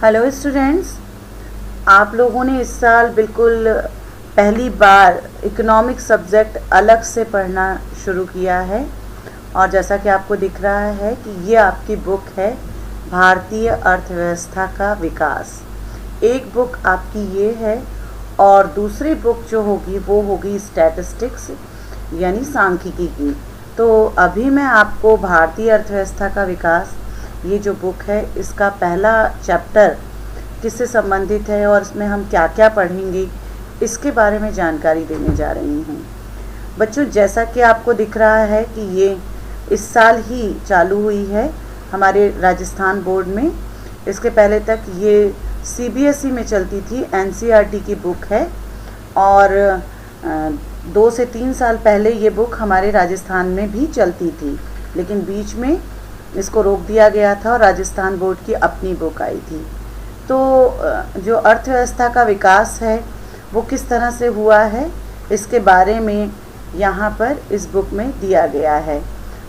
Hello students, आप लोगों ने इस साल बिल्कुल पहली बार इकोनॉमिक सब्जेक्ट अलग से पढ़ना शुरू किया है। और जैसा कि आपको दिख रहा है कि ये आपकी बुक है भारतीय अर्थव्यवस्था का विकास। एक बुक आपकी ये है और दूसरी बुक जो होगी वो होगी स्टैटिस्टिक्स यानी सांख्यिकी की। तो अभी मैं आपको भारतीय अर्थव्यवस्था का विकास ये जो बुक है इसका पहला चैप्टर किससे संबंधित है और इसमें हम क्या क्या पढ़ेंगे इसके बारे में जानकारी देने जा रही हूँ। बच्चों, जैसा कि आपको दिख रहा है कि ये इस साल ही चालू हुई है हमारे राजस्थान बोर्ड में। इसके पहले तक ये CBSE में चलती थी, NCERT की बुक है। और 2 से 3 साल पहले ये बुक हमारे राजस्थान में भी चलती थी, लेकिन बीच में इसको रोक दिया गया था और राजस्थान बोर्ड की अपनी बुक आई थी। तो जो अर्थव्यवस्था का विकास है वो किस तरह से हुआ है इसके बारे में यहाँ पर इस बुक में दिया गया है,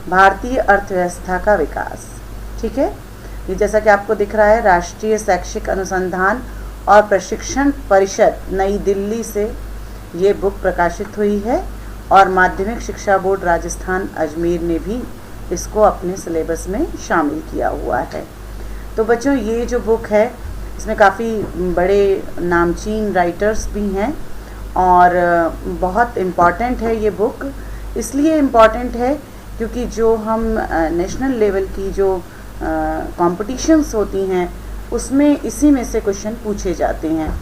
भारतीय अर्थव्यवस्था का विकास। ठीक है, ये जैसा कि आपको दिख रहा है राष्ट्रीय शैक्षिक अनुसंधान और प्रशिक्षण परिषद नई दिल्ली से ये बुक प्रकाशित हुई है और माध्यमिक शिक्षा बोर्ड राजस्थान अजमेर ने भी इसको अपने सिलेबस में शामिल किया हुआ है। तो बच्चों, ये जो बुक है इसमें काफ़ी बड़े नामचीन राइटर्स भी हैं और बहुत इम्पॉर्टेंट है ये बुक। इसलिए इम्पॉर्टेंट है क्योंकि जो हम नेशनल लेवल की जो कॉम्पिटिशन्स होती हैं उसमें इसी में से क्वेश्चन पूछे जाते हैं।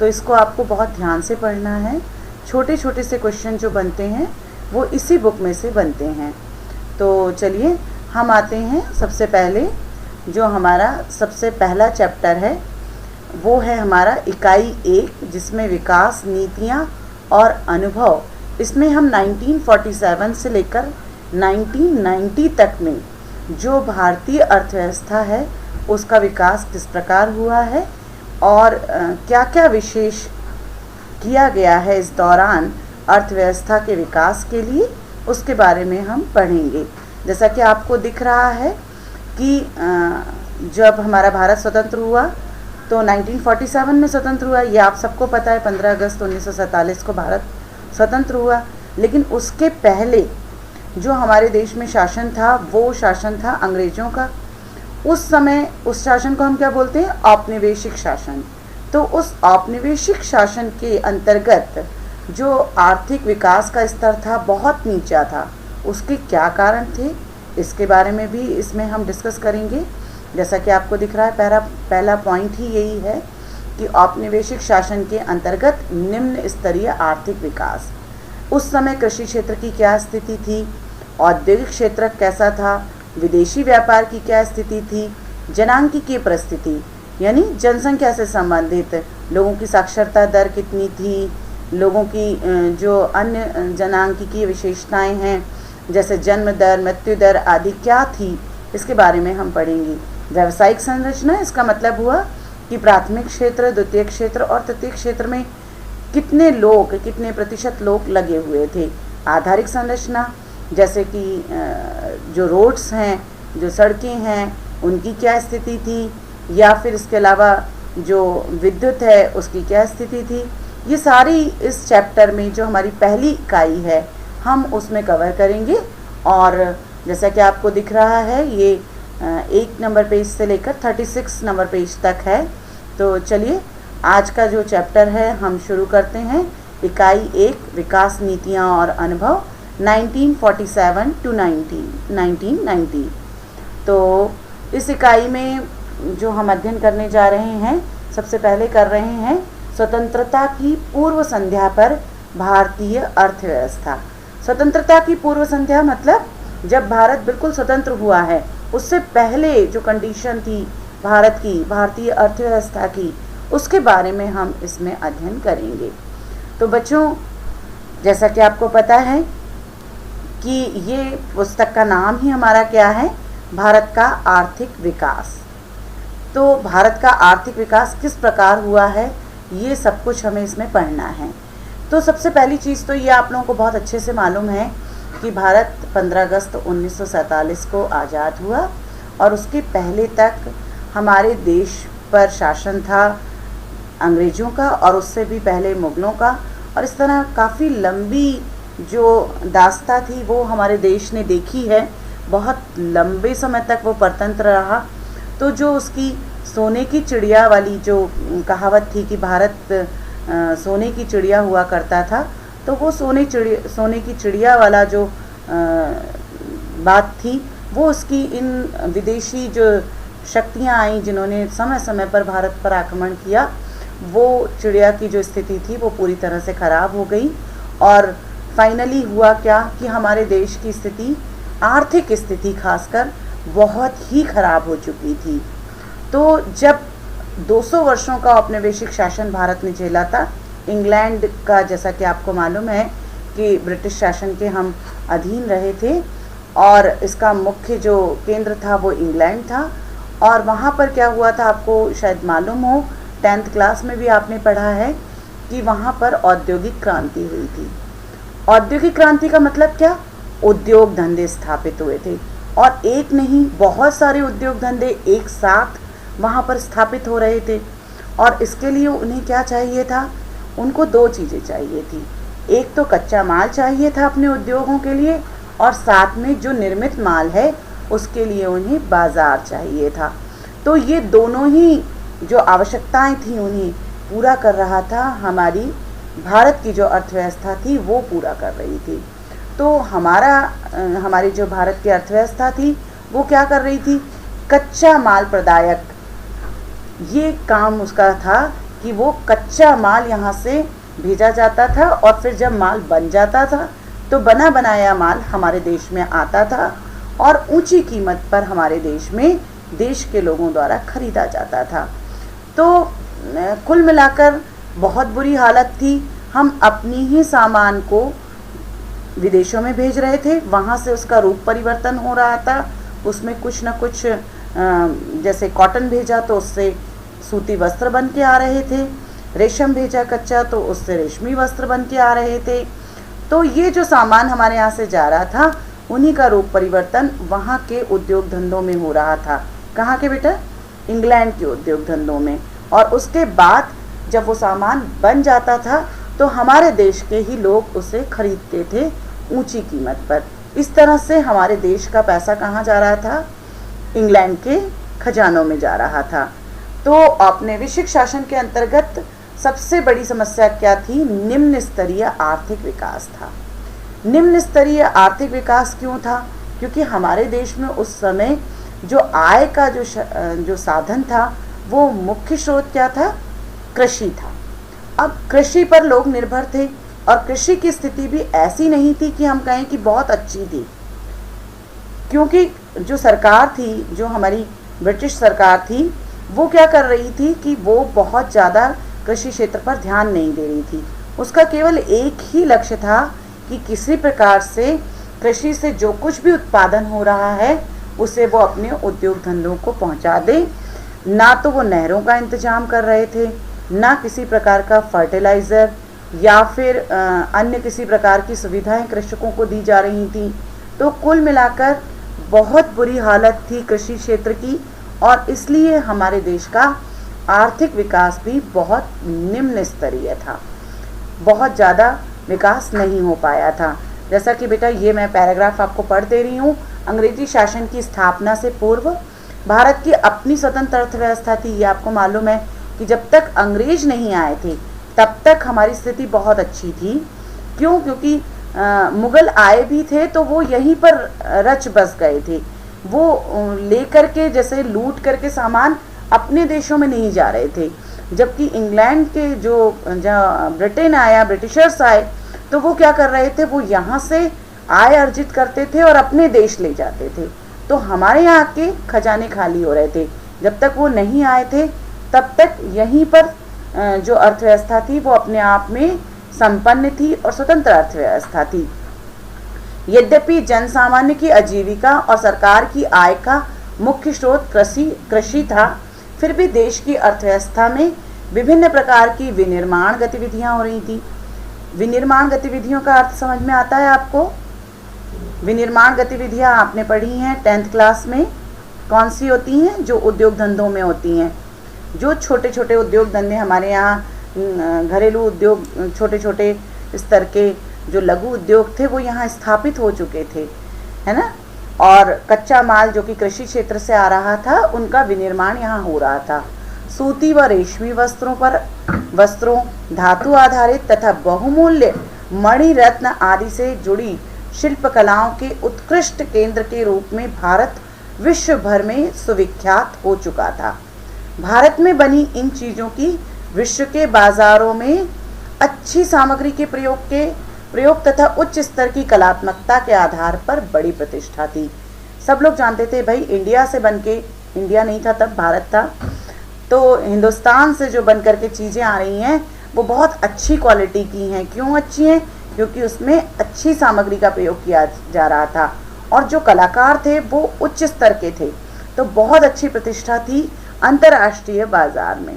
तो इसको आपको बहुत ध्यान से पढ़ना है। छोटे छोटे से क्वेश्चन जो बनते हैं वो इसी बुक में से बनते हैं। तो चलिए हम आते हैं सबसे पहले जो हमारा सबसे पहला चैप्टर है वो है हमारा इकाई 1, जिसमें विकास नीतियाँ और अनुभव। इसमें हम 1947 से लेकर 1990 तक में जो भारतीय अर्थव्यवस्था है उसका विकास किस प्रकार हुआ है और क्या क्या विशेष किया गया है इस दौरान अर्थव्यवस्था के विकास के लिए, उसके बारे में हम पढ़ेंगे। जैसा कि आपको दिख रहा है कि जब हमारा भारत स्वतंत्र हुआ तो 1947 में स्वतंत्र हुआ, ये आप सबको पता है। 15 अगस्त 1947 को भारत स्वतंत्र हुआ। लेकिन उसके पहले जो हमारे देश में शासन था वो शासन था अंग्रेज़ों का। उस समय उस शासन को हम क्या बोलते हैं? औपनिवेशिक शासन। तो उस औपनिवेशिक शासन के अंतर्गत जो आर्थिक विकास का स्तर था बहुत नीचा था। उसके क्या कारण थे इसके बारे में भी इसमें हम डिस्कस करेंगे। जैसा कि आपको दिख रहा है पहला पॉइंट ही यही है कि औपनिवेशिक शासन के अंतर्गत निम्न स्तरीय आर्थिक विकास। उस समय कृषि क्षेत्र की क्या स्थिति थी, औद्योगिक क्षेत्र कैसा था, विदेशी व्यापार की क्या स्थिति थी, जनांकीय परिस्थिति यानी जनसंख्या से संबंधित लोगों की साक्षरता दर कितनी थी, लोगों की जो अन्य जनांकीय विशेषताएं हैं जैसे जन्म दर, मृत्यु दर आदि क्या थी, इसके बारे में हम पढ़ेंगे। व्यावसायिक संरचना, इसका मतलब हुआ कि प्राथमिक क्षेत्र, द्वितीय क्षेत्र और तृतीय क्षेत्र में कितने लोग, कितने प्रतिशत लोग लगे हुए थे। आधारिक संरचना, जैसे कि जो रोड्स हैं, जो सड़कें हैं, उनकी क्या स्थिति थी, या फिर इसके अलावा जो विद्युत है उसकी क्या स्थिति थी। ये सारी इस चैप्टर में जो हमारी पहली इकाई है हम उसमें कवर करेंगे। और जैसा कि आपको दिख रहा है ये 1 नंबर पेज से लेकर 36 नंबर पेज तक है। तो चलिए आज का जो चैप्टर है हम शुरू करते हैं। इकाई 1, विकास नीतियाँ और अनुभव 1947 to 1990। तो इस इकाई में जो हम अध्ययन करने जा रहे हैं, सबसे पहले कर रहे हैं स्वतंत्रता की पूर्व संध्या पर भारतीय अर्थव्यवस्था। स्वतंत्रता की पूर्व संध्या मतलब जब भारत बिल्कुल स्वतंत्र हुआ है उससे पहले जो कंडीशन थी भारत की, भारतीय अर्थव्यवस्था की, उसके बारे में हम इसमें अध्ययन करेंगे। तो बच्चों, जैसा कि आपको पता है कि ये पुस्तक का नाम ही हमारा क्या है? भारत का आर्थिक विकास। तो भारत का आर्थिक विकास किस प्रकार हुआ है ये सब कुछ हमें इसमें पढ़ना है। तो सबसे पहली चीज़ तो ये आप लोगों को बहुत अच्छे से मालूम है कि भारत 15 अगस्त 1947 को आज़ाद हुआ और उसके पहले तक हमारे देश पर शासन था अंग्रेज़ों का और उससे भी पहले मुग़लों का, और इस तरह काफ़ी लंबी जो दास्ता थी वो हमारे देश ने देखी है। बहुत लंबे समय तक वो परतंत्र रहा। तो जो उसकी सोने की चिड़िया वाली जो कहावत थी कि भारत सोने की चिड़िया हुआ करता था, तो वो सोने की चिड़िया वाला जो बात थी वो उसकी इन विदेशी जो शक्तियाँ आई जिन्होंने समय समय पर भारत पर आक्रमण किया, वो चिड़िया की जो स्थिति थी वो पूरी तरह से ख़राब हो गई। और फाइनली हुआ क्या कि हमारे देश की स्थिति, आर्थिक स्थिति खासकर, बहुत ही ख़राब हो चुकी थी। तो जब 200 वर्षों का औपनिवेशिक शासन भारत ने झेला था, इंग्लैंड का, जैसा कि आपको मालूम है कि ब्रिटिश शासन के हम अधीन रहे थे, और इसका मुख्य जो केंद्र था वो इंग्लैंड था। और वहाँ पर क्या हुआ था आपको शायद मालूम हो, 10th क्लास में भी आपने पढ़ा है कि वहाँ पर औद्योगिक क्रांति हुई थी। औद्योगिक क्रांति का मतलब क्या? उद्योग धंधे स्थापित हुए थे, और एक नहीं बहुत सारे उद्योग धंधे एक साथ वहाँ पर स्थापित हो रहे थे। और इसके लिए उन्हें क्या चाहिए था? उनको दो चीज़ें चाहिए थी। एक तो कच्चा माल चाहिए था अपने उद्योगों के लिए, और साथ में जो निर्मित माल है उसके लिए उन्हें बाज़ार चाहिए था। तो ये दोनों ही जो आवश्यकताएं थी उन्हें पूरा कर रहा था हमारी भारत की जो अर्थव्यवस्था थी, वो पूरा कर रही थी। तो हमारी जो भारत की अर्थव्यवस्था थी वो क्या कर रही थी? कच्चा माल प्रदायक, ये काम उसका था कि वो कच्चा माल यहाँ से भेजा जाता था, और फिर जब माल बन जाता था तो बना बनाया माल हमारे देश में आता था, और ऊंची कीमत पर हमारे देश में देश के लोगों द्वारा खरीदा जाता था। तो कुल मिलाकर बहुत बुरी हालत थी। हम अपनी ही सामान को विदेशों में भेज रहे थे, वहाँ से उसका रूप परिवर्तन हो रहा था, उसमें कुछ न कुछ जैसे कॉटन भेजा तो उससे सूती वस्त्र बन के आ रहे थे, रेशम भेजा कच्चा तो उससे रेशमी वस्त्र बन के आ रहे थे। तो ये जो सामान हमारे यहाँ से जा रहा था उन्हीं का रूप परिवर्तन वहाँ के उद्योग धंधों में हो रहा था। कहाँ के बेटा? इंग्लैंड के उद्योग धंधों में। और उसके बाद जब वो सामान बन जाता था तो हमारे देश के ही लोग उसे खरीदते थे ऊंची कीमत पर। इस तरह से हमारे देश का पैसा कहाँ जा रहा था? इंग्लैंड के खजानों में जा रहा था। तो औपनिवेशिक शासन के अंतर्गत सबसे बड़ी समस्या क्या थी? निम्न स्तरीय आर्थिक विकास था। निम्न स्तरीय आर्थिक विकास क्यों था? क्योंकि हमारे देश में उस समय जो आय का जो साधन था वो मुख्य स्रोत क्या था? कृषि था। अब कृषि पर लोग निर्भर थे, और कृषि की स्थिति भी ऐसी नहीं थी कि हम कहें कि बहुत अच्छी थी, क्योंकि जो सरकार थी, जो हमारी ब्रिटिश सरकार थी, वो क्या कर रही थी कि वो बहुत ज़्यादा कृषि क्षेत्र पर ध्यान नहीं दे रही थी। उसका केवल एक ही लक्ष्य था कि किसी प्रकार से कृषि से जो कुछ भी उत्पादन हो रहा है उसे वो अपने उद्योग धंधों को पहुंचा दे। ना तो वो नहरों का इंतजाम कर रहे थे, ना किसी प्रकार का फर्टिलाइज़र या फिर अन्य किसी प्रकार की सुविधाएं कृषकों को दी जा रही थी। तो कुल मिलाकर बहुत बुरी हालत थी कृषि क्षेत्र की, और इसलिए हमारे देश का आर्थिक विकास भी बहुत निम्न स्तरीय था, बहुत ज़्यादा विकास नहीं हो पाया था। जैसा कि बेटा ये मैं पैराग्राफ आपको पढ़ दे रही हूँ। अंग्रेजी शासन की स्थापना से पूर्व भारत की अपनी स्वतंत्र अर्थव्यवस्था थी। ये आपको मालूम है कि जब तक अंग्रेज नहीं आए थे तब तक हमारी स्थिति बहुत अच्छी थी। क्यों? क्योंकि मुग़ल आए भी थे तो वो यहीं पर रच बस गए थे। वो लेकर के जैसे लूट करके सामान अपने देशों में नहीं जा रहे थे, जबकि इंग्लैंड के जो ब्रिटेन आया, ब्रिटिशर्स आए, तो वो क्या कर रहे थे? वो यहाँ से आय अर्जित करते थे और अपने देश ले जाते थे। तो हमारे यहाँ के खजाने खाली हो रहे थे। जब तक वो नहीं आए थे तब तक यहीं पर जो अर्थव्यवस्था थी वो अपने आप में संपन्न थी और स्वतंत्र अर्थव्यवस्था थी। यद्यपि जनसामान्य की आजीविका और सरकार की आय का मुख्य स्रोत कृषि था, फिर भी देश की अर्थव्यवस्था में विभिन्न प्रकार की विनिर्माण गतिविधियां हो रही थी। विनिर्माण गतिविधियों का अर्थ समझ में आता है आपको? विनिर्माण गतिविधियां आपने पढ़ी हैं 10th क्लास में। कौन सी होती हैं? जो उद्योग धंधों में होती हैं। जो छोटे छोटे उद्योग धंधे हमारे यहाँ घरेलू उद्योग, छोटे छोटे स्तर के जो लघु उद्योग थे वो यहाँ स्थापित हो चुके थे, है ना। और कच्चा माल जो कि कृषि क्षेत्र से आ रहा था उनका विनिर्माण यहाँ हो रहा था। सूती व रेशमी वस्त्रों, धातु आधारित तथा बहुमूल्य मणि रत्न आदि से जुड़ी शिल्पकलाओं के उत्कृष्ट केंद्र के रूप में भारत विश्व भर में सुविख्यात हो चुका था। भारत में बनी इन चीज़ों की विश्व के बाजारों में अच्छी सामग्री के प्रयोग तथा उच्च स्तर की कलात्मकता के आधार पर बड़ी प्रतिष्ठा थी। सब लोग जानते थे भाई इंडिया से बनके, इंडिया नहीं था तब, भारत था, तो हिंदुस्तान से जो बन करके चीज़ें आ रही हैं वो बहुत अच्छी क्वालिटी की हैं। क्यों अच्छी हैं? क्योंकि उसमें अच्छी सामग्री का प्रयोग किया जा रहा था और जो कलाकार थे वो उच्च स्तर के थे, तो बहुत अच्छी प्रतिष्ठा थी अंतर्राष्ट्रीय बाजार में।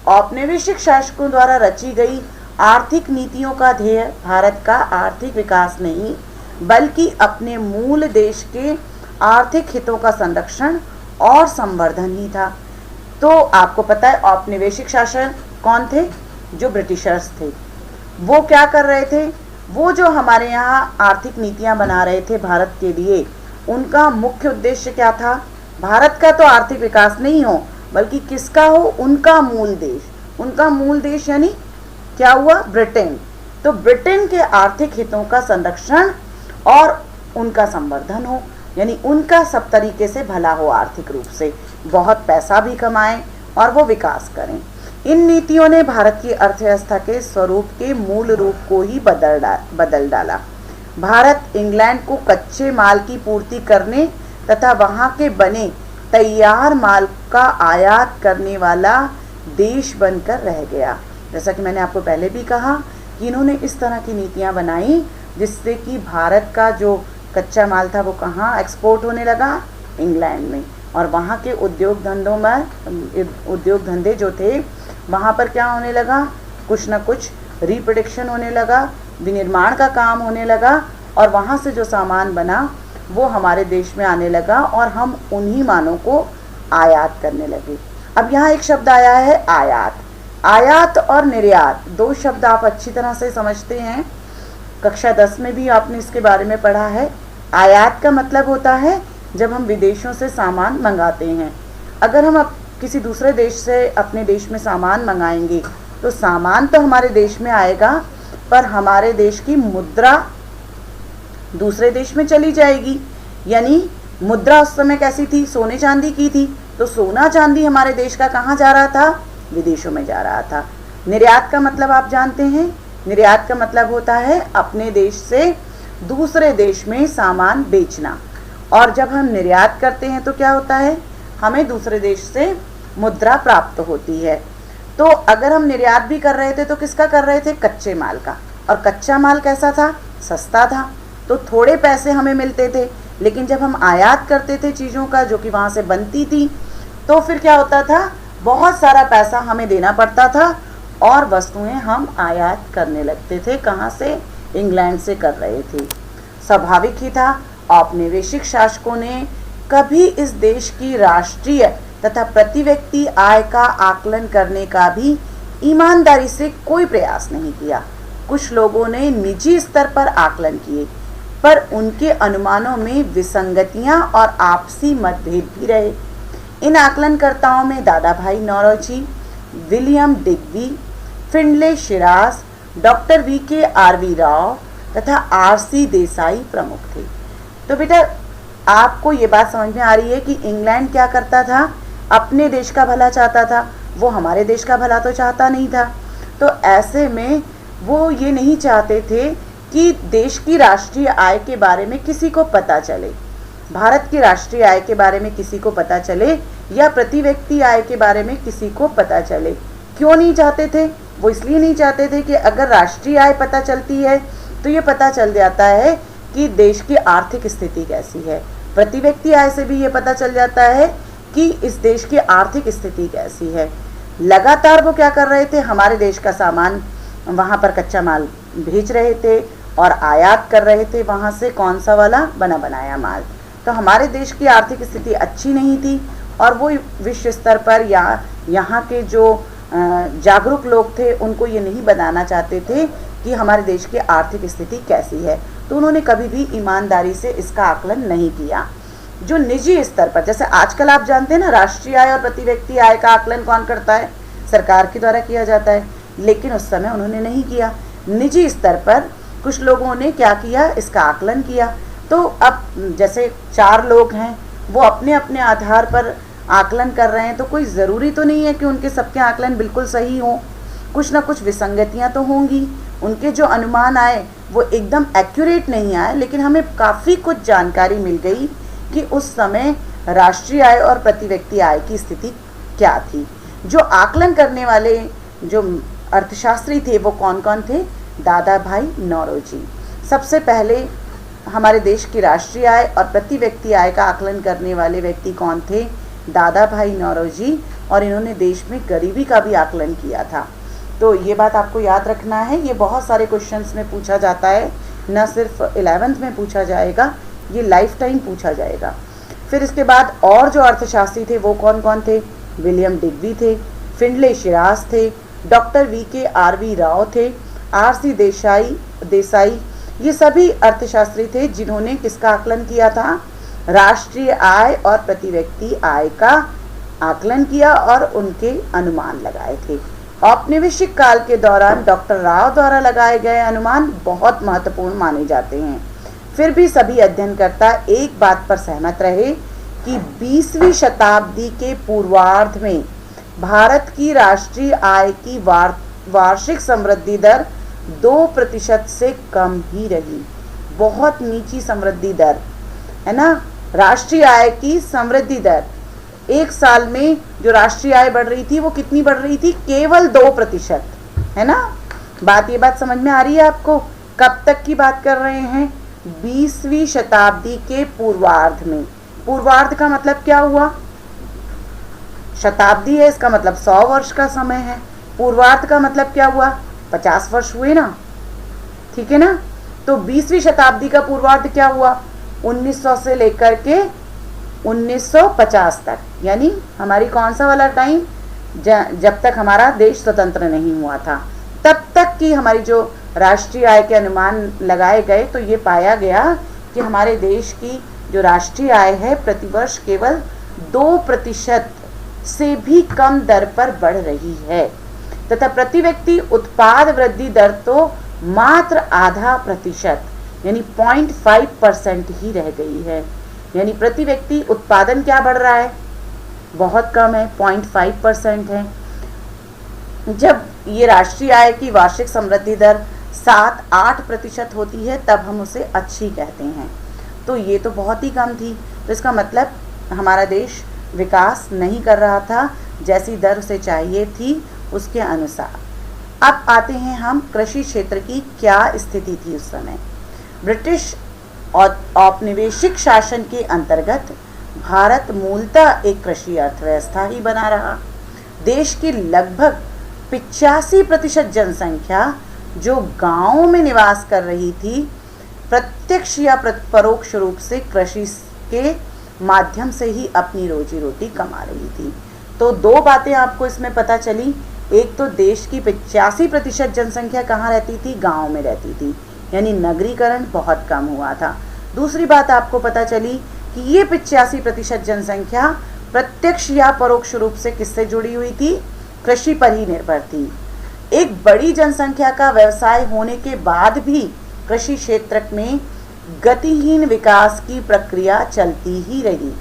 औपनिवेशिक शासकों द्वारा रची गई आर्थिक नीतियों का ध्येय भारत का आर्थिक विकास नहीं बल्कि अपने मूल देश के आर्थिक हितों का संरक्षण और संवर्धन ही था। तो आपको पता है औपनिवेशिक शासन कौन थे? जो ब्रिटिशर्स थे। वो क्या कर रहे थे? वो जो हमारे यहाँ आर्थिक नीतियाँ बना रहे थे भारत के लिए, उनका मुख्य उद्देश्य क्या था? भारत का तो आर्थिक विकास नहीं हो बल्कि किसका हो? उनका मूल देश। उनका मूल देश यानी क्या हुआ? ब्रिटेन। तो ब्रिटेन के आर्थिक हितों का संरक्षण और उनका संवर्धन हो, यानी उनका सब तरीके से भला हो, आर्थिक रूप से बहुत पैसा भी कमाएं और वो विकास करें। इन नीतियों ने भारत की अर्थव्यवस्था के स्वरूप के मूल रूप को ही बदल डाला। भारत इंग्लैंड को कच्चे माल की पूर्ति करने तथा वहाँ के बने तैयार माल का आयात करने वाला देश बनकर रह गया। जैसा कि मैंने आपको पहले भी कहा कि इन्होंने इस तरह की नीतियाँ बनाई जिससे कि भारत का जो कच्चा माल था वो कहाँ एक्सपोर्ट होने लगा? इंग्लैंड में। और वहाँ के उद्योग धंधे जो थे वहाँ पर क्या होने लगा? कुछ ना कुछ रिप्रोडक्शन होने लगा, विनिर्माण का काम होने लगा और वहाँ से जो सामान बना वो हमारे देश में आने लगा और हम उन्हीं मालों को आयात करने लगे। अब यहाँ एक शब्द आया है आयात। आयात और निर्यात, दो शब्द आप अच्छी तरह से समझते हैं, कक्षा 10 में भी आपने इसके बारे में पढ़ा है। आयात का मतलब होता है जब हम विदेशों से सामान मंगाते हैं। अगर हम किसी दूसरे देश से अपने देश में सामान मंगाएंगे तो सामान तो हमारे देश में आएगा पर हमारे देश की मुद्रा दूसरे देश में चली जाएगी। यानी मुद्रा उस समय कैसी थी? सोने चांदी की थी। तो सोना चांदी हमारे देश का कहाँ जा रहा था? विदेशों में जा रहा था। निर्यात का मतलब आप जानते हैं, निर्यात का मतलब होता है अपने देश से दूसरे देश में सामान बेचना। और जब हम निर्यात करते हैं तो क्या होता है? हमें दूसरे देश से मुद्रा प्राप्त होती है। तो अगर हम निर्यात भी कर रहे थे तो किसका कर रहे थे? कच्चे माल का। और कच्चा माल कैसा था? सस्ता था, तो थोड़े पैसे हमें मिलते थे। लेकिन जब हम आयात करते थे चीज़ों का जो कि वहाँ से बनती थी तो फिर क्या होता था? बहुत सारा पैसा हमें देना पड़ता था और वस्तुएं हम आयात करने लगते थे। कहाँ से? इंग्लैंड से कर रहे थे। स्वाभाविक ही था, औपनिवेशिक शासकों ने कभी इस देश की राष्ट्रीय तथा प्रति व्यक्ति आय का आकलन करने का भी ईमानदारी से कोई प्रयास नहीं किया। कुछ लोगों ने निजी स्तर पर आकलन किए पर उनके अनुमानों में विसंगतियां और आपसी मतभेद भी रहे। इन आकलनकर्ताओं में Dadabhai Naoroji, William Digby, Findlay Shirras, doctor VKRV Rao तथा RC देसाई प्रमुख थे। तो बेटा आपको ये बात समझ में आ रही है कि इंग्लैंड क्या करता था? अपने देश का भला चाहता था, वो हमारे देश का भला तो चाहता नहीं था। तो ऐसे में वो ये नहीं चाहते थे कि देश की राष्ट्रीय आय के बारे में किसी को पता चले, भारत की राष्ट्रीय आय के बारे में किसी को पता चले या प्रति व्यक्ति आय के बारे में किसी को पता चले। क्यों नहीं चाहते थे? वो इसलिए नहीं चाहते थे कि अगर राष्ट्रीय आय पता चलती है तो ये पता चल जाता है कि देश की आर्थिक स्थिति कैसी है। प्रति व्यक्ति आय से भी ये पता चल जाता है कि इस देश की आर्थिक स्थिति कैसी है। लगातार वो क्या कर रहे थे? हमारे देश का सामान वहाँ पर कच्चा माल भेज रहे थे और आयात कर रहे थे वहाँ से कौन सा वाला? बना बनाया माल। तो हमारे देश की आर्थिक स्थिति अच्छी नहीं थी और वो विश्व स्तर पर या यहाँ के जो जागरूक लोग थे उनको ये नहीं बताना चाहते थे कि हमारे देश की आर्थिक स्थिति कैसी है, तो उन्होंने कभी भी ईमानदारी से इसका आकलन नहीं किया। जो निजी स्तर पर, जैसे आजकल आप जानते हैं ना, राष्ट्रीय आय और प्रति व्यक्ति आय का आकलन कौन करता है? सरकार के द्वारा किया जाता है, लेकिन उस समय उन्होंने नहीं किया। निजी स्तर पर कुछ लोगों ने क्या किया, इसका आकलन किया। तो अब जैसे 4 लोग हैं, वो अपने अपने आधार पर आकलन कर रहे हैं, तो कोई ज़रूरी तो नहीं है कि उनके सबके आकलन बिल्कुल सही हों, कुछ ना कुछ विसंगतियां तो होंगी। उनके जो अनुमान आए वो एकदम एक्यूरेट नहीं आए, लेकिन हमें काफ़ी कुछ जानकारी मिल गई कि उस समय राष्ट्रीय आय और प्रति व्यक्ति आय की स्थिति क्या थी। जो आकलन करने वाले जो अर्थशास्त्री थे वो कौन कौन थे? दादा भाई नौरोजी। सबसे पहले हमारे देश की राष्ट्रीय आय और प्रति व्यक्ति आय का आकलन करने वाले व्यक्ति कौन थे? दादा भाई नौरोजी। और इन्होंने देश में गरीबी का भी आकलन किया था। तो ये बात आपको याद रखना है, ये बहुत सारे क्वेश्चंस में पूछा जाता है, न सिर्फ 11th में पूछा जाएगा, ये लाइफ टाइम पूछा जाएगा। फिर इसके बाद और जो अर्थशास्त्री थे वो कौन कौन थे? विलियम डिग्बी थे, फिंडले शिराज थे, डॉक्टर VKRV राव थे, RC देसाई, ये सभी अर्थशास्त्री थे जिन्होंने किसका आकलन किया था? राष्ट्रीय आय और प्रति व्यक्ति आय का आकलन किया और उनके अनुमान लगाए थे। औपनिवेशिक काल के दौरान डॉक्टर राव द्वारा लगाए गए अनुमान बहुत महत्वपूर्ण माने जाते हैं। फिर भी सभी अध्ययनकर्ता एक बात पर सहमत रहे कि 20वीं शताब्दी के पूर्वार्ध में भारत की राष्ट्रीय आय की वार्षिक समृद्धि दर 2% से कम ही रही। बहुत नीची समृद्धि दर है ना। राष्ट्रीय आय की समृद्धि दर, एक साल में जो राष्ट्रीय आय बढ़ रही थी वो कितनी बढ़ रही थी? केवल 2%, है ना। ये बात समझ में आ रही है आपको? कब तक की बात कर रहे हैं? 20वीं शताब्दी के पूर्वार्ध में। पूर्वार्ध का मतलब क्या हुआ? शताब्दी है, इसका मतलब 100 वर्ष का समय है। पूर्वार्ध का मतलब क्या हुआ? 50 वर्ष हुए ना, ठीक है ना। तो 20वीं शताब्दी का पूर्वार्ध क्या हुआ? 1900 से लेकर के 1950 तक, यानी हमारी कौन सा वाला टाइम? जब तक हमारा देश स्वतंत्र नहीं हुआ था, तब तक की हमारी जो राष्ट्रीय आय के अनुमान लगाए गए, तो ये पाया गया कि हमारे देश की जो राष्ट्रीय आय है प्रतिवर्ष केवल 2% से भी कम दर पर बढ़ रही है, तथा प्रति व्यक्ति उत्पाद वृद्धि दर तो मात्र 0.5% यानी 0.5% ही रह गई है। यानी प्रति व्यक्ति उत्पादन क्या बढ़ रहा है? बहुत कम है, 0.5% है। जब ये राष्ट्रीय आय की वार्षिक समृद्धि दर 7-8% होती है तब हम उसे अच्छी कहते हैं। तो ये तो बहुत ही कम थी, तो इसका मतलब हमारा देश विकास नहीं कर रहा था जैसी दर उसे चाहिए थी उसके अनुसार। अब आते हैं हम कृषि क्षेत्र की क्या स्थिति थी उस समय। ब्रिटिश औपनिवेशिक शासन के अंतर्गत भारत मूलतः एक कृषि अर्थव्यवस्था ही बना रहा। देश की लगभग 85% जनसंख्या जो गांवों में निवास कर रही थी, प्रत्यक्ष या परोक्ष रूप से कृषि के माध्यम से ही अपनी रोजी रोटी कमा रही थी। तो 2 बातें आपको इसमें पता चली। एक तो देश की 85% जनसंख्या कहाँ रहती थी? गांव में रहती थी, यानी नगरीकरण बहुत कम हुआ था। दूसरी बात आपको पता चली कि ये 85% जनसंख्या प्रत्यक्ष या परोक्ष रूप से किससे जुड़ी हुई थी? कृषि पर ही निर्भर थी। एक बड़ी जनसंख्या का व्यवसाय होने के बाद भी कृषि क्षेत्र में गतिहीन विकास की प्रक्रिया चलती ही रही।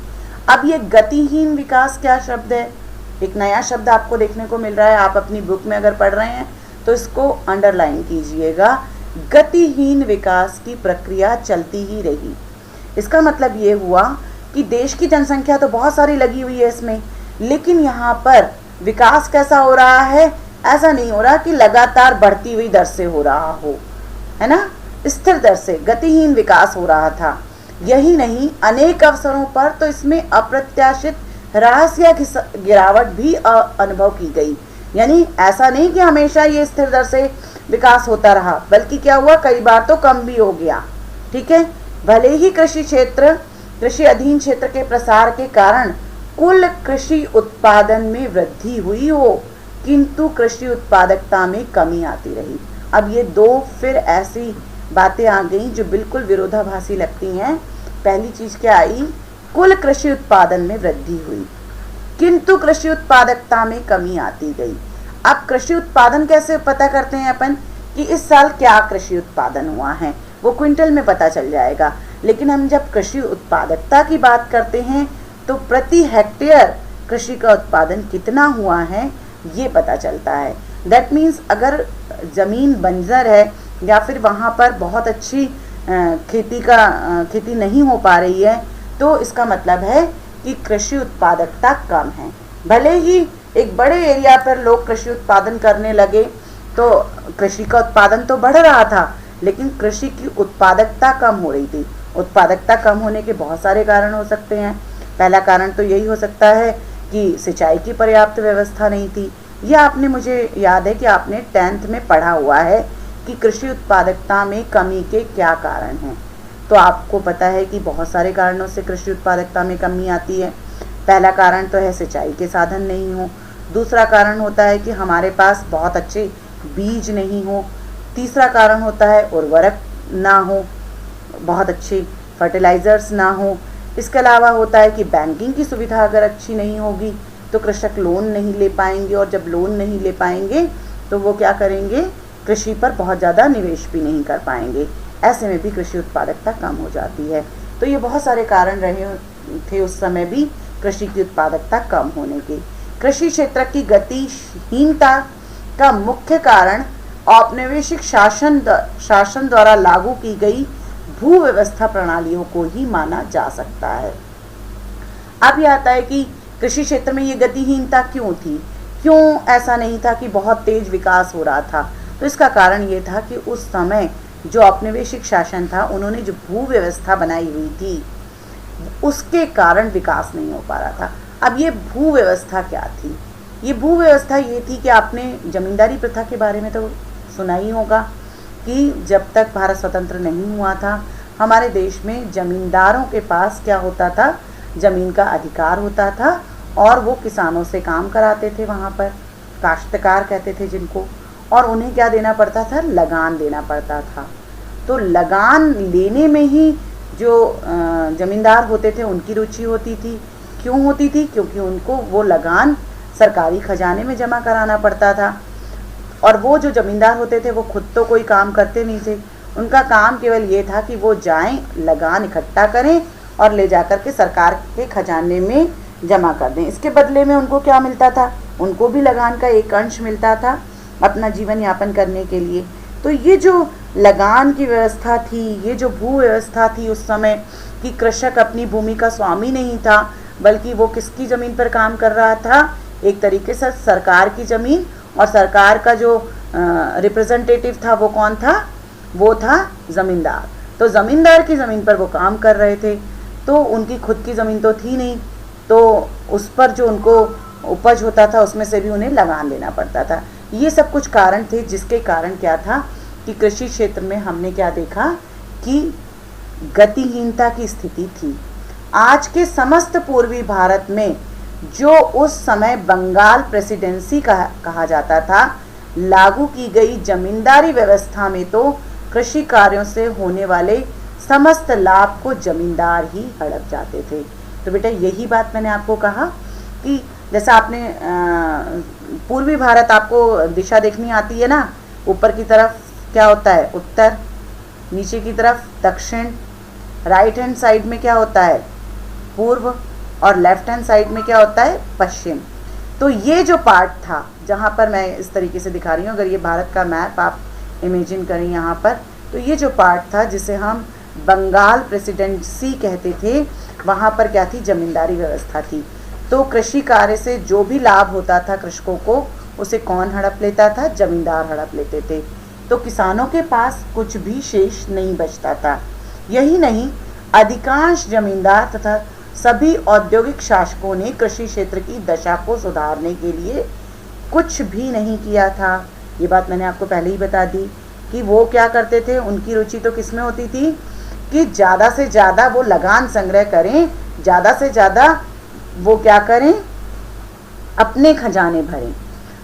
अब ये गतिहीन विकास क्या शब्द है? एक नया शब्द आपको देखने को मिल रहा है। आप अपनी बुक में अगर पढ़ रहे हैं तो इसको अंडरलाइन कीजिएगा। गतिहीन विकास की प्रक्रिया चलती ही रही। इसका मतलब ये हुआ कि देश की जनसंख्या तो बहुत सारी लगी हुई है इसमें, लेकिन यहाँ पर विकास कैसा हो रहा है? ऐसा नहीं हो रहा कि लगातार बढ़ती हुई दर से हो रहा हो, है ना। स्थिर दर से गतिहीन विकास हो रहा था। यही नहीं, अनेक अवसरों पर तो इसमें अप्रत्याशित ह्रास या गिरावट भी अनुभव की गई। यानी ऐसा नहीं कि हमेशा ये स्थिर दर से विकास होता रहा, बल्कि क्या हुआ, कई बार तो कम भी हो गया। ठीक है। भले ही कृषि अधीन क्षेत्र के प्रसार के कारण कुल कृषि उत्पादन में वृद्धि हुई हो किंतु कृषि उत्पादकता में कमी आती रही। अब ये दो फिर ऐसी बातें आ गई जो बिल्कुल विरोधाभासी लगती हैं। पहली चीज क्या आई, कुल कृषि उत्पादन में वृद्धि हुई किंतु कृषि उत्पादकता में कमी आती गई। अब कृषि उत्पादन कैसे पता करते हैं अपन कि इस साल क्या कृषि उत्पादन हुआ है, वो क्विंटल में पता चल जाएगा। लेकिन हम जब कृषि उत्पादकता की बात करते हैं तो प्रति हेक्टेयर कृषि का उत्पादन कितना हुआ है ये पता चलता है। दैट मीन्स अगर ज़मीन बंजर है या फिर वहाँ पर बहुत अच्छी खेती नहीं हो पा रही है तो इसका मतलब है कि कृषि उत्पादकता कम है। भले ही एक बड़े एरिया पर लोग कृषि उत्पादन करने लगे तो कृषि का उत्पादन तो बढ़ रहा था लेकिन कृषि की उत्पादकता कम हो रही थी। उत्पादकता कम होने के बहुत सारे कारण हो सकते हैं। पहला कारण तो यही हो सकता है कि सिंचाई की पर्याप्त व्यवस्था नहीं थी। यह आपने, मुझे याद है कि आपने 10th में पढ़ा हुआ है कि कृषि उत्पादकता में कमी के क्या कारण हैं। तो आपको पता है कि बहुत सारे कारणों से कृषि उत्पादकता में कमी आती है। पहला कारण तो है सिंचाई के साधन नहीं हो। दूसरा कारण होता है कि हमारे पास बहुत अच्छे बीज नहीं हो। तीसरा कारण होता है उर्वरक ना हो, बहुत अच्छे फर्टिलाइज़र्स ना हो। इसके अलावा होता है कि बैंकिंग की सुविधा अगर अच्छी नहीं होगी तो कृषक लोन नहीं ले पाएंगे और जब लोन नहीं ले पाएंगे तो वो क्या करेंगे, कृषि पर बहुत ज़्यादा निवेश भी नहीं कर पाएंगे। ऐसे में भी कृषि उत्पादकता कम हो जाती है। तो ये बहुत सारे कारण रहे थे उस समय भी कृषि की उत्पादकता कम होने के। कृषि क्षेत्र की गतिहीनता का मुख्य कारण औपनिवेशिक शासन द्वारा लागू की गई भू व्यवस्था प्रणालियों को ही माना जा सकता है। अब यह आता है कि कृषि क्षेत्र में ये गतिहीनता क्यों थी, क्यों ऐसा नहीं था कि बहुत तेज विकास हो रहा था। तो इसका कारण ये था कि उस समय जो औपनिवेशिक शासन था उन्होंने जो भू व्यवस्था बनाई हुई थी उसके कारण विकास नहीं हो पा रहा था। अब ये भू व्यवस्था क्या थी, ये भू व्यवस्था ये थी कि आपने जमींदारी प्रथा के बारे में तो सुना ही होगा कि जब तक भारत स्वतंत्र नहीं हुआ था हमारे देश में जमींदारों के पास क्या होता था, ज़मीन का अधिकार होता था और वो किसानों से काम कराते थे। वहाँ पर काश्तकार कहते थे जिनको, और उन्हें क्या देना पड़ता था, लगान देना पड़ता था। तो लगान लेने में ही जो ज़मींदार होते थे उनकी रुचि होती थी। क्यों होती थी, क्योंकि उनको वो लगान सरकारी खजाने में जमा कराना पड़ता था। और वो जो ज़मींदार होते थे वो खुद तो कोई काम करते नहीं थे, उनका काम केवल ये था कि वो जाएं, लगान इकट्ठा करें और ले जाकर के सरकार के खजाने में जमा कर दें। इसके बदले में उनको क्या मिलता था, उनको भी लगान का एक अंश मिलता था अपना जीवन यापन करने के लिए। तो ये जो लगान की व्यवस्था थी, ये जो भू व्यवस्था थी उस समय कि कृषक अपनी भूमि का स्वामी नहीं था बल्कि वो किसकी ज़मीन पर काम कर रहा था, एक तरीके से सरकार की ज़मीन, और सरकार का जो रिप्रेजेंटेटिव था वो कौन था, वो था ज़मींदार। तो ज़मींदार की ज़मीन पर वो काम कर रहे थे तो उनकी खुद की ज़मीन तो थी नहीं, तो उस पर जो उनको उपज होता था उसमें से भी उन्हें लगान लेना पड़ता था। ये सब कुछ कारण थे जिसके कारण क्या था कि कृषि क्षेत्र में हमने क्या देखा कि गतिहीनता की स्थिति थी। आज के समस्त पूर्वी भारत में जो उस समय बंगाल प्रेसिडेंसी कहा जाता था, लागू की गई जमींदारी व्यवस्था में तो कृषि कार्यों से होने वाले समस्त लाभ को जमींदार ही हड़प जाते थे। तो बेटा यही बात मैंने आपको कहा कि जैसा आपने पूर्वी भारत, आपको दिशा देखनी आती है ना, ऊपर की तरफ क्या होता है उत्तर, नीचे की तरफ दक्षिण, राइट हैंड साइड में क्या होता है पूर्व और लेफ्ट हैंड साइड में क्या होता है पश्चिम। तो ये जो पार्ट था जहाँ पर मैं इस तरीके से दिखा रही हूँ, अगर ये भारत का मैप आप इमेजिन करें यहाँ पर, तो ये जो पार्ट था जिसे हम बंगाल प्रेसिडेंसी कहते थे, वहाँ पर क्या थी, जमींदारी व्यवस्था थी। तो कृषि कार्य से जो भी लाभ होता था कृषकों को, उसे कौन हड़प लेता था, जमींदार हड़प लेते थे। तो किसानों के पास कुछ भी शेष नहीं बचता था। यही नहीं, अधिकांश जमींदार तथा सभी औद्योगिक शासकों ने कृषि क्षेत्र की दशा को सुधारने के लिए कुछ भी नहीं किया था। ये बात मैंने आपको पहले ही बता दी कि वो क्या करते थे, उनकी रुचि तो किस में होती थी कि ज़्यादा से ज़्यादा वो लगान संग्रह करें, ज़्यादा से ज़्यादा वो क्या करें, अपने खजाने भरें।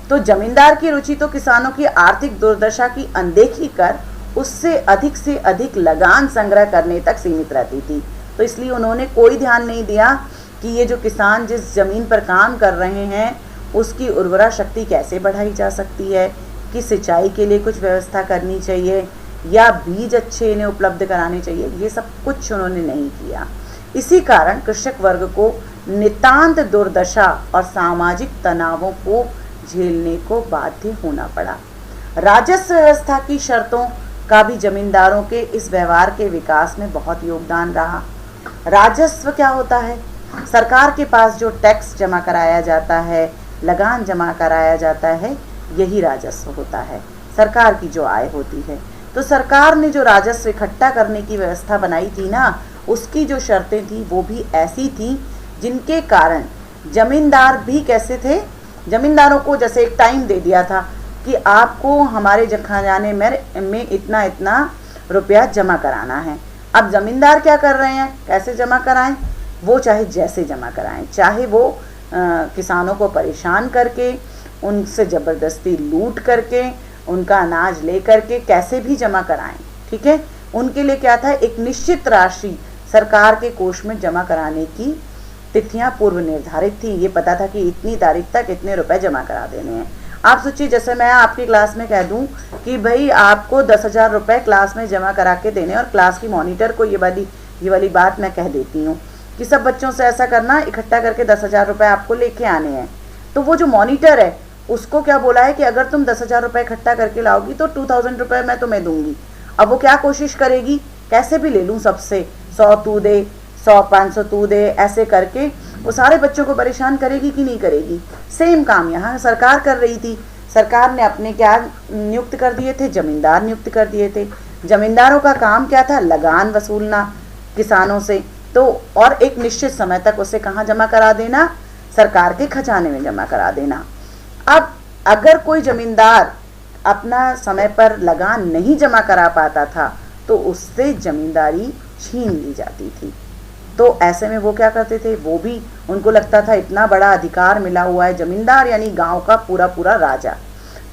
तो जमींदार की रुचि तो किसानों की आर्थिक दुर्दशा की अनदेखी कर उससे अधिक से अधिक लगान संग्रह करने तक सीमित रहती थी। तो इसलिए उन्होंने कोई ध्यान नहीं दिया कि ये जो किसान जिस ज़मीन पर काम कर रहे हैं उसकी उर्वरा शक्ति कैसे बढ़ाई जा सकती है, कि सिंचाई के लिए कुछ व्यवस्था करनी चाहिए या बीज अच्छे इन्हें उपलब्ध कराने चाहिए, ये सब कुछ उन्होंने नहीं किया। इसी कारण कृषक वर्ग को नितांत दुर्दशा और सामाजिक तनावों को झेलने को बाध्य होना पड़ा। राजस्व व्यवस्था की शर्तों का भी जमींदारों के इस व्यवहार के विकास में बहुत योगदान रहा। राजस्व क्या होता है? सरकार के पास जो टैक्स जमा कराया जाता है, लगान जमा कराया जाता है, यही राजस्व होता है, सरकार की जो आय होती है। तो सरकार ने जो राजस्व इकट्ठा करने की व्यवस्था बनाई थी ना, उसकी जो शर्तें थी वो भी ऐसी थी जिनके कारण जमींदार भी कैसे थे, जमींदारों को जैसे एक टाइम दे दिया था कि आपको हमारे खजाने में इतना इतना रुपया जमा कराना है। अब जमींदार क्या कर रहे हैं, कैसे जमा कराएं? वो चाहे जैसे जमा कराएं, चाहे वो किसानों को परेशान करके, उनसे ज़बरदस्ती लूट करके, उनका अनाज ले करके कैसे भी जमा कराएं, ठीक है। उनके लिए क्या था, एक निश्चित राशि सरकार के कोष में जमा कराने की तिथियां पूर्व निर्धारित थी। ये पता था कि इतनी तारीख तक इतने रुपए जमा करा देने हैं। आप सोचिए, जैसे मैं आपकी क्लास में कह दूं कि भाई आपको 10,000 रुपये क्लास में जमा करा के देने, और क्लास की मॉनिटर को ये वाली बात मैं कह देती हूँ कि सब बच्चों से ऐसा करना, इकट्ठा करके 10,000 रुपये आपको लेके आने हैं। तो वो जो मॉनिटर है उसको क्या बोला है कि अगर तुम 10,000 रुपये इकट्ठा करके लाओगी तो 2,000 रुपये मैं तुम्हें दूंगी। अब वो क्या कोशिश करेगी, कैसे भी ले लूँ सबसे, 100 तू दे, 100 500 तू दे, ऐसे करके वो सारे बच्चों को परेशान करेगी कि नहीं करेगी। सेम काम यहाँ सरकार कर रही थी। सरकार ने अपने क्या नियुक्त कर दिए थे, जमींदार नियुक्त कर दिए थे। जमींदारों का काम क्या था, लगान वसूलना किसानों से, तो और एक निश्चित समय तक उसे कहाँ जमा करा देना, सरकार के खजाने में जमा करा देना। अब अगर कोई जमींदार अपना समय पर लगान नहीं जमा करा पाता था तो उससे जमींदारी छीन ली जाती थी। तो ऐसे में वो क्या करते थे, वो भी, उनको लगता था इतना बड़ा अधिकार मिला हुआ है, जमींदार यानी गांव का पूरा पूरा राजा,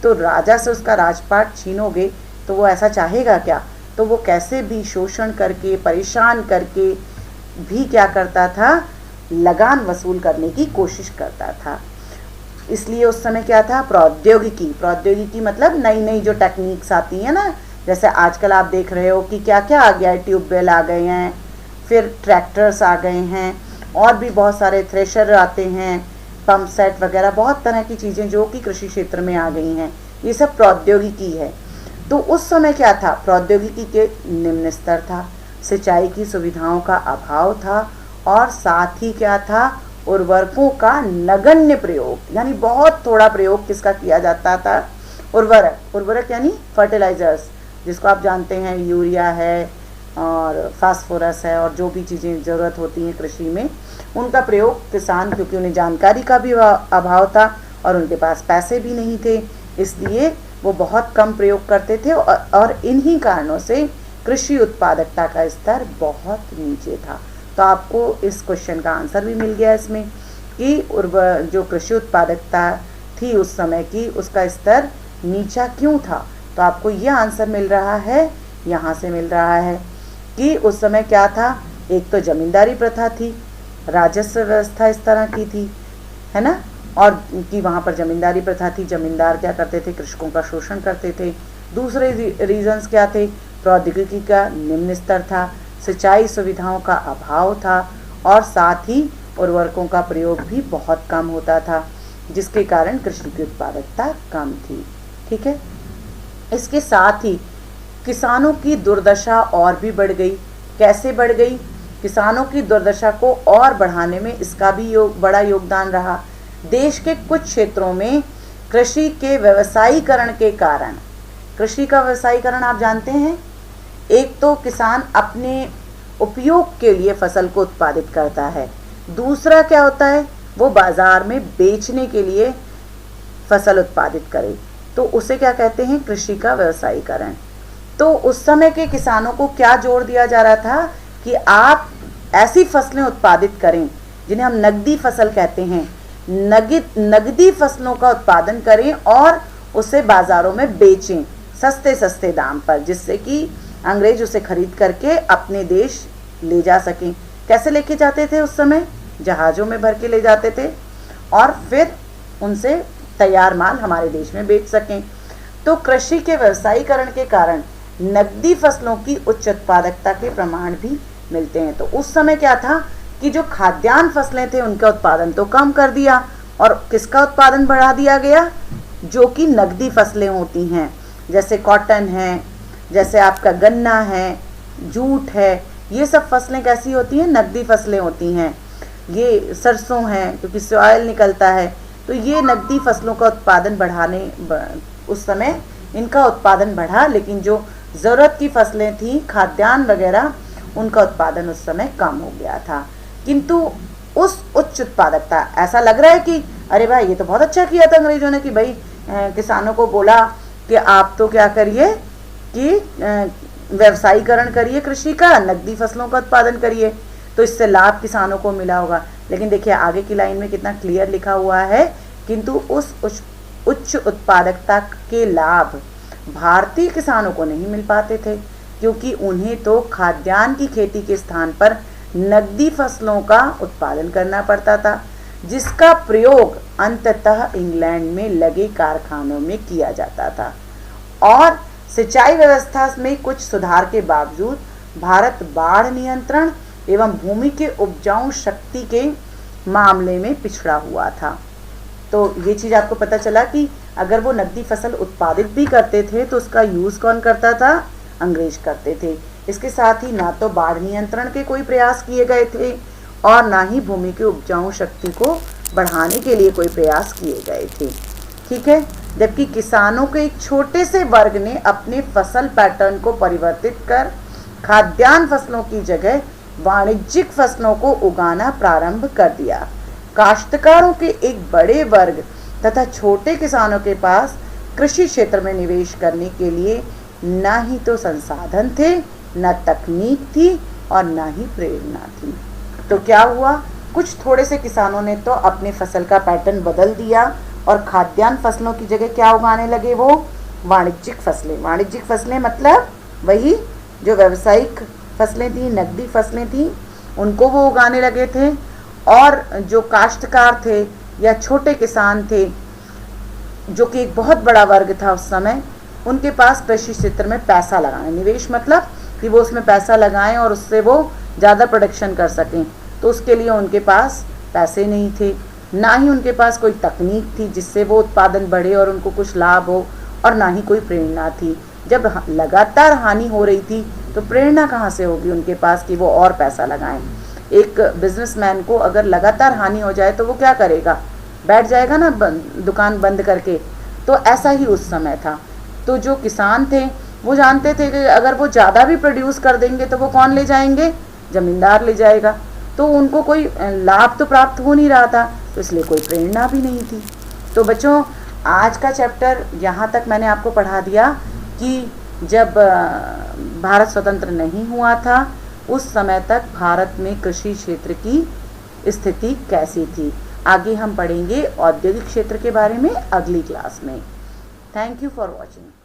तो राजा से उसका राजपाट छीनोगे तो वो ऐसा चाहेगा क्या। तो वो कैसे भी शोषण करके, परेशान करके भी क्या करता था, लगान वसूल करने की कोशिश करता था। इसलिए उस समय क्या था, प्रौद्योगिकी मतलब नई नई जो टेक्निक्स आती हैं ना, जैसे आजकल आप देख रहे हो कि क्या क्या आ गया है, ट्यूबवेल आ गए हैं, फिर ट्रैक्टर्स आ गए हैं, और भी बहुत सारे थ्रेशर आते हैं, पंप सेट वगैरह, बहुत तरह की चीज़ें जो कि कृषि क्षेत्र में आ गई हैं। ये सब प्रौद्योगिकी है। तो उस समय क्या था, प्रौद्योगिकी के निम्न स्तर था, सिंचाई की सुविधाओं का अभाव था, और साथ ही क्या था, उर्वरकों का नगण्य प्रयोग, यानी बहुत थोड़ा प्रयोग किसका किया जाता था, उर्वरक यानी फर्टिलाइजर्स, जिसको आप जानते हैं यूरिया है और फास्फोरस है, और जो भी चीज़ें ज़रूरत होती हैं कृषि में, उनका प्रयोग किसान, क्योंकि उन्हें जानकारी का भी अभाव था और उनके पास पैसे भी नहीं थे, इसलिए वो बहुत कम प्रयोग करते थे, और इन्हीं कारणों से कृषि उत्पादकता का स्तर बहुत नीचे था। तो आपको इस क्वेश्चन का आंसर भी मिल गया इसमें कि जो कृषि उत्पादकता थी उस समय की, उसका स्तर नीचा क्यों था। तो आपको यह आंसर मिल रहा है, यहाँ से मिल रहा है कि उस समय क्या था, एक तो जमींदारी प्रथा थी, राजस्व व्यवस्था इस तरह की थी, है ना, और कि वहाँ पर जमींदारी प्रथा थी, जमींदार क्या करते थे, कृषकों का शोषण करते थे। दूसरे रीजंस क्या थे, प्रौद्योगिकी का निम्न स्तर था, सिंचाई सुविधाओं का अभाव था, और साथ ही उर्वरकों का प्रयोग भी बहुत कम होता था, जिसके कारण कृषि की उत्पादकता कम थी। ठीक है, इसके साथ ही किसानों की दुर्दशा और भी बढ़ गई। कैसे बढ़ गई, किसानों की दुर्दशा को और बढ़ाने में इसका भी बड़ा योगदान रहा। देश के कुछ क्षेत्रों में कृषि के व्यवसायीकरण के कारण, कृषि का व्यवसायीकरण आप जानते हैं, एक तो किसान अपने उपयोग के लिए फसल को उत्पादित करता है, दूसरा क्या होता है, वो बाजार में बेचने के लिए फसल उत्पादित करे, तो उसे क्या कहते हैं, कृषि का व्यवसायीकरण। तो उस समय के किसानों को क्या जोर दिया जा रहा था कि आप ऐसी फसलें उत्पादित करें जिन्हें हम नकदी फसल कहते हैं, नगदी फसलों का उत्पादन करें और उसे बाज़ारों में बेचें सस्ते सस्ते दाम पर, जिससे कि अंग्रेज उसे खरीद करके अपने देश ले जा सकें। कैसे लेके जाते थे उस समय? जहाज़ों में भर के ले जाते थे और फिर उनसे तैयार माल हमारे देश में बेच सकें। तो कृषि के व्यवसायीकरण के कारण नकदी फसलों की उच्च उत्पादकता के प्रमाण भी मिलते हैं। तो उस समय क्या था कि जो खाद्यान्न फसलें थे उनका उत्पादन तो कम कर दिया और किसका उत्पादन बढ़ा दिया गया? जो कि नकदी फसलें होती हैं, जैसे कॉटन है, जैसे आपका गन्ना है, जूट है, ये सब फसलें कैसी होती हैं? नकदी फसलें होती हैं। ये सरसों है क्योंकि इससे ऑयल निकलता है। तो ये नकदी फसलों का उत्पादन उस समय इनका उत्पादन बढ़ा, लेकिन जो ज़रूरत की फसलें थी, खाद्यान्न वगैरह, उनका उत्पादन उस समय कम हो गया था। किंतु उस उच्च उत्पादकता, ऐसा लग रहा है कि अरे भाई ये तो बहुत अच्छा किया था अंग्रेजों ने कि भाई किसानों को बोला कि आप तो क्या करिए कि व्यवसायीकरण करिए कृषि का, नकदी फसलों का उत्पादन करिए, तो इससे लाभ किसानों को मिला होगा। लेकिन देखिए आगे की लाइन में कितना क्लियर लिखा हुआ है, किंतु उस उच्च उत्पादकता के लाभ भारतीय किसानों को नहीं मिल पाते थे, क्योंकि उन्हें तो खाद्यान्न की खेती के स्थान पर नकदी फसलों का उत्पादन करना पड़ता था, जिसका प्रयोग अंततः इंग्लैंड में लगे कारखानों में किया जाता था। और सिंचाई व्यवस्था में कुछ सुधार के बावजूद भारत बाढ़ नियंत्रण एवं भूमि के उपजाऊ शक्ति के मामले में पिछड़ा हुआ था। तो ये चीज़ आपको पता चला कि अगर वो नकदी फसल उत्पादित भी करते थे तो उसका यूज़ कौन करता था? अंग्रेज करते थे। इसके साथ ही ना तो बाढ़ नियंत्रण के कोई प्रयास किए गए थे और ना ही भूमि की उपजाऊ शक्ति को बढ़ाने के लिए कोई प्रयास किए गए थे। ठीक है, जबकि किसानों के एक छोटे से वर्ग ने अपने फसल पैटर्न को परिवर्तित कर खाद्यान्न फसलों की जगह वाणिज्यिक फसलों को उगाना प्रारंभ कर दिया। काश्तकारों के एक बड़े वर्ग तथा छोटे किसानों के पास कृषि क्षेत्र में निवेश करने के लिए न ही तो संसाधन थे, न तकनीक थी और न ही प्रेरणा थी। तो क्या हुआ? कुछ थोड़े से किसानों ने तो अपने फसल का पैटर्न बदल दिया और खाद्यान्न फसलों की जगह क्या उगाने लगे? वो वाणिज्यिक फसलें। वाणिज्यिक फसलें मतलब वही जो व्यावसायिक फसलें थी, नकदी फसलें थी, उनको वो उगाने लगे थे। और जो काश्तकार थे या छोटे किसान थे, जो कि एक बहुत बड़ा वर्ग था उस समय, उनके पास कृषि क्षेत्र में पैसा लगाने, निवेश मतलब कि वो उसमें पैसा लगाएं और उससे वो ज़्यादा प्रोडक्शन कर सकें, तो उसके लिए उनके पास पैसे नहीं थे, ना ही उनके पास कोई तकनीक थी जिससे वो उत्पादन बढ़े और उनको कुछ लाभ हो, और ना ही कोई प्रेरणा थी। जब लगातार हानि हो रही थी तो प्रेरणा कहाँ से होगी उनके पास कि वो और पैसा लगाएं? एक बिजनेसमैन को अगर लगातार हानि हो जाए तो वो क्या करेगा? बैठ जाएगा ना दुकान बंद करके। तो ऐसा ही उस समय था। तो जो किसान थे वो जानते थे कि अगर वो ज़्यादा भी प्रोड्यूस कर देंगे तो वो कौन ले जाएंगे? ज़मींदार ले जाएगा। तो उनको कोई लाभ तो प्राप्त हो नहीं रहा था, तो इसलिए कोई प्रेरणा भी नहीं थी। तो बच्चों, आज का चैप्टर यहाँ तक मैंने आपको पढ़ा दिया कि जब भारत स्वतंत्र नहीं हुआ था उस समय तक भारत में कृषि क्षेत्र की स्थिति कैसी थी। आगे हम पढ़ेंगे औद्योगिक क्षेत्र के बारे में अगली क्लास में। Thank you for watching.